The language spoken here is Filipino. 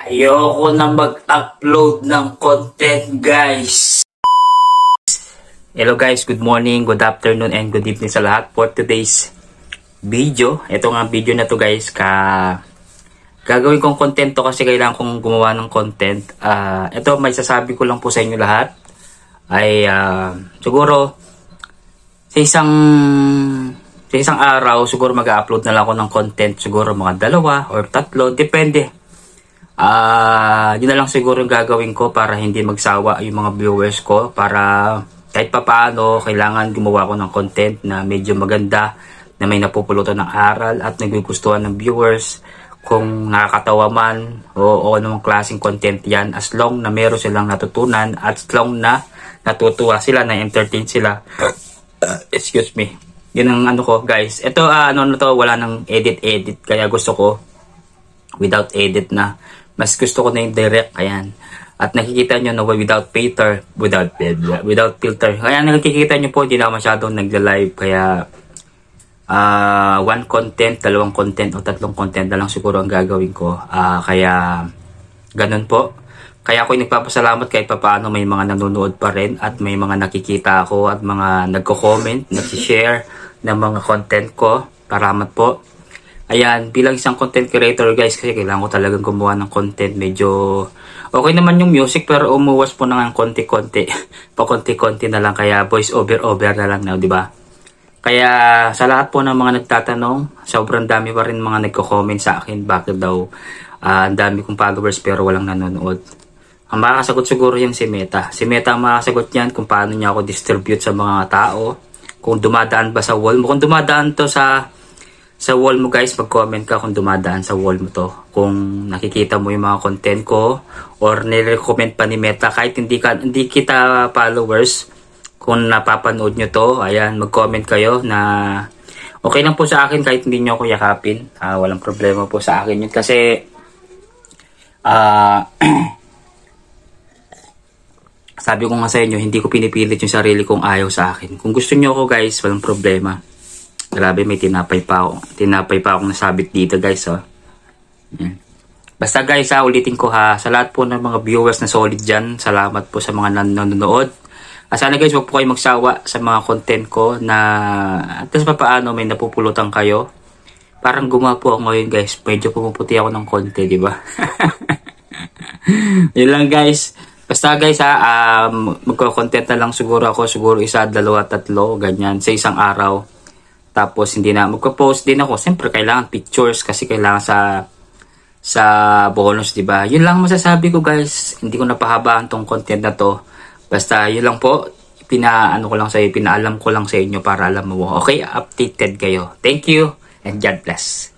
Ayoko na mag-upload ng content, guys. Hello guys, good morning, good afternoon, and good evening sa lahat for today's video. Ito nga video na to guys, gagawin kong content to kasi kailangan kong gumawa ng content. Ito may sasabi ko lang po sa inyo lahat ay siguro sa isang araw siguro mag-upload na lang ako ng content, siguro mga 2 or 3, depende. Yun na lang siguro yung gagawin ko para hindi magsawa yung mga viewers ko, para kahit papaano kailangan gumawa ko ng content na medyo maganda, na may napupulutan ng aral at nagugustuhan ng viewers. Kung nakakatawa man o anong klaseng content yan, as long na meron silang natutunan at as long na natutuwa sila, na entertain sila. Excuse me. Yun ang ano ko guys. Ito wala nang edit, kaya gusto ko without edit na. Mas gusto ko na yung direct, ayan. At nakikita nyo na without filter. Kaya nakikita nyo po, hindi na masyadong nagla-live. Kaya 1 content, 2 content o 3 content na lang siguro ang gagawin ko. Kaya ganun po. Kaya ako nagpapasalamat kahit papaano may mga nanonood pa rin at may mga nakikita ako at mga nagko-comment, nag-share ng mga content ko. Salamat po. Ayan, bilang isang content creator guys, kasi kailangan ko talagang gumawa ng content. Medyo okay naman yung music pero umuwas po na ng konti-konti. Pa-konti-konti na lang, kaya voice over na lang na, di ba? Kaya sa lahat po ng mga nagtatanong, sobrang dami pa rin mga nagko-comment sa akin bakit daw ang dami kong followers pero walang nanonood. Ang makakasagot siguro yung si Meta. Si Meta ang makakasagot yan kung paano niya ako distribute sa mga tao. Kung dumadaan ba sa wall mo. Kung dumadaan to sa wall mo guys, mag-comment ka kung dumadaan sa wall mo to. Kung nakikita mo yung mga content ko or nire-recommend pa ni Meta kahit hindi kita followers, kung napapanood nyo to, ayan, mag-comment kayo na okay lang po sa akin kahit hindi nyo ako yakapin. Walang problema po sa akin yun kasi sabi ko nga sa inyo, hindi ko pinipilit yung sarili kong ayaw sa akin. Kung gusto nyo ako guys, walang problema. Grabe, may tinapay pa akong nasabit dito guys. Yan. Basta guys, ulitin ko sa lahat po ng mga viewers na solid dyan, salamat po sa mga nanonood. Sana guys, wag po kayo magsawa sa mga content ko na at least papaano may napupulutan kayo. Parang gumawa po ako ngayon guys, medyo pumuputi ako ng konti, di ba? Yun lang guys. Basta guys magko-content na lang siguro ako, siguro 1, 2, 3 ganyan sa isang araw. Tapos hindi na magpo-post din ako. Siyempre kailangan pictures kasi kailangan sa bonus, 'di ba? Yun lang masasabi ko guys. Hindi ko napahabaan tong content na to. Basta yun lang po. Pinaalam ko lang sa inyo para alam mo. Okay, updated kayo. Thank you and God bless.